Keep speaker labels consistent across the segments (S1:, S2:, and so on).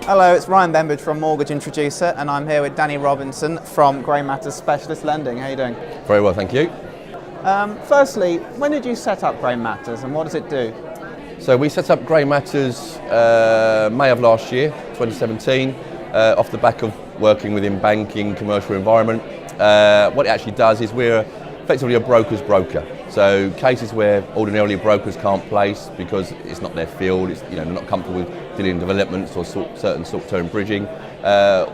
S1: Hello, it's Ryan Bembridge from Mortgage Introducer, and I'm here with Danny Robinson from Grey Matters Specialist Lending. How are you doing?
S2: Very well, thank you.
S1: Firstly, when did you set up Grey Matters and what does it do?
S2: So we set up Grey Matters May of last year, 2017, off the back of working within banking, commercial environment. What it actually does is we're effectively a broker's broker. So cases where ordinarily brokers can't place because it's not their field, they're not comfortable with dealing in developments or certain short-term bridging,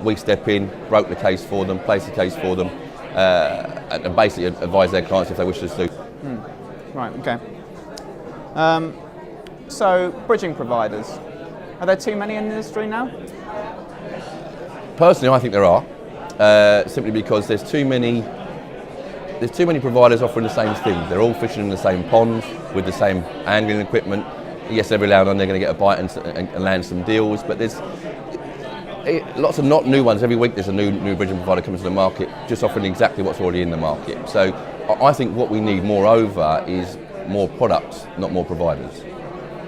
S2: we step in, broke the case for them, place the case for them, and basically advise their clients if they wish to do.
S1: Right, okay. So, bridging providers, are there too many in the industry now?
S2: Personally, I think there are, simply because there's too many providers offering the same thing. They're all fishing in the same pond with the same angling equipment. Yes, every now and then they're going to get a bite and land some deals, but there's lots of not new ones. Every week there's a new bridging provider coming to the market, just offering exactly what's already in the market. So I think what we need moreover is more products, not more providers.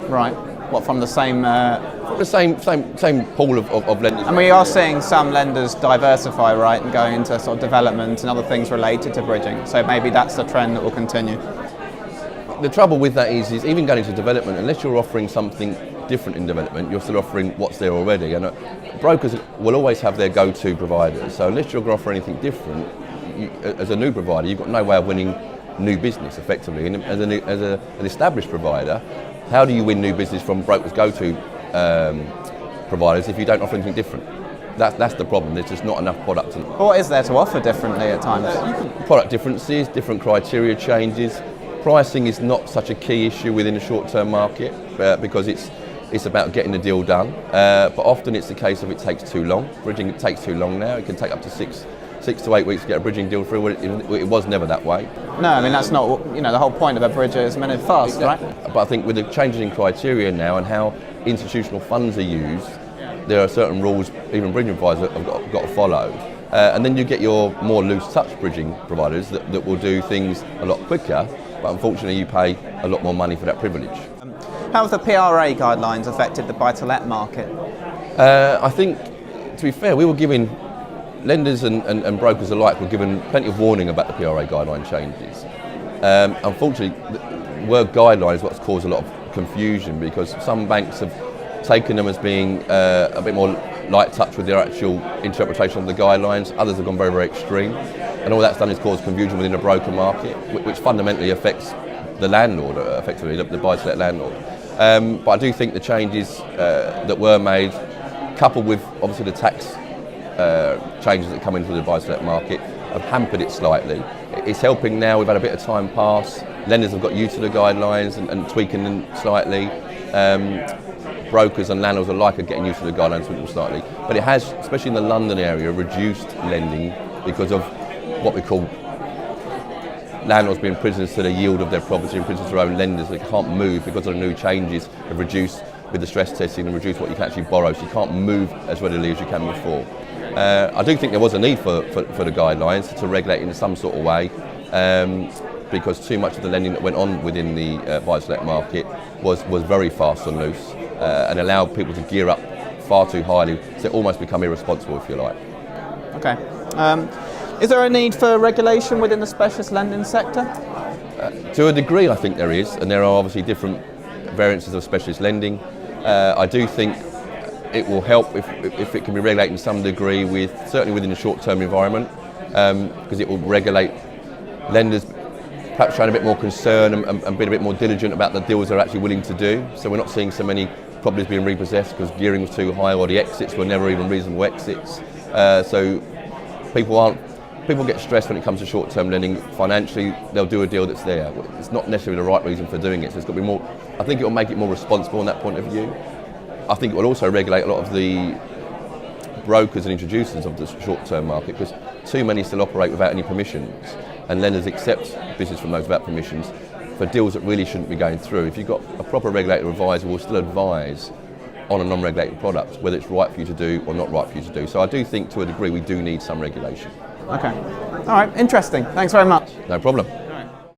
S1: Right. What, from the same...
S2: The same pool of lenders.
S1: And we are seeing some lenders diversify, right, and going into sort of development and other things related to bridging. So maybe that's the trend that will continue.
S2: The trouble with that is even going into development, unless you're offering something different in development, you're still offering what's there already. And brokers will always have their go-to providers. So unless you're going to offer anything different, as a new provider, you've got no way of winning new business effectively. And as an established provider, how do you win new business from brokers' go-to providers if you don't offer anything different? That's the problem. There's just not enough product.
S1: What is there to offer differently at times?
S2: Product differences, different criteria changes. Pricing is not such a key issue within the short-term market because it's about getting the deal done. But often it's the case of it takes too long. Bridging takes too long now. It can take up to six to 8 weeks to get a bridging deal through. It was never that way.
S1: No, I mean that's not. The whole point of a bridger is meant to be fast,
S2: exactly.
S1: Right?
S2: But I think with the changes in criteria now and how institutional funds are used, there are certain rules even bridging providers have got to follow. And then you get your more loose touch bridging providers that will do things a lot quicker, but unfortunately you pay a lot more money for that privilege.
S1: How have the PRA guidelines affected the buy-to-let market?
S2: I think, to be fair, we were giving lenders and brokers alike were given plenty of warning about the PRA guideline changes. Unfortunately, the word guideline is what's caused a lot of confusion because some banks have taken them as being a bit more light touch with their actual interpretation of the guidelines. Others have gone very, very extreme. And all that's done is cause confusion within the broker market, which fundamentally affects the landlord, effectively, the buy-to-let landlord. But I do think the changes that were made, coupled with obviously the tax changes that come into the buy-to-let market, have hampered it slightly. It's helping now. We've had a bit of time pass. Lenders have got used to the guidelines and tweaking them slightly. Brokers and landlords alike are getting used to the guidelines, tweaking them slightly. But it has, especially in the London area, reduced lending because of what we call landlords being prisoners to the yield of their property and prisoners to their own lenders. They can't move because of the new changes have reduced with the stress testing and reduced what you can actually borrow, so you can't move as readily as you can before. I do think there was a need for the guidelines to regulate in some sort of way because too much of the lending that went on within the buy-to-let market was very fast and loose and allowed people to gear up far too highly, so almost become irresponsible, if you like.
S1: Okay. Is there a need for regulation within the specialist lending sector?
S2: To a degree, I think there is, and there are obviously different variances of specialist lending. I do think it will help if it can be regulated to some degree, certainly within the short-term environment, because it will regulate lenders perhaps showing a bit more concern and being a bit more diligent about the deals they're actually willing to do. So we're not seeing so many properties being repossessed because gearing was too high or the exits were never even reasonable exits. So people get stressed when it comes to short-term lending. Financially, they'll do a deal that's there. It's not necessarily the right reason for doing it. So it's got to be more. I think it will make it more responsible in that point of view. I think it will also regulate a lot of the brokers and introducers of the short-term market because too many still operate without any permissions, and lenders accept business from those without permissions for deals that really shouldn't be going through. If you've got a proper regulated advisor, will still advise on a non-regulated product, whether it's right for you to do or not right for you to do. So I do think to a degree we do need some regulation.
S1: Okay. All right, interesting. Thanks very much.
S2: No problem.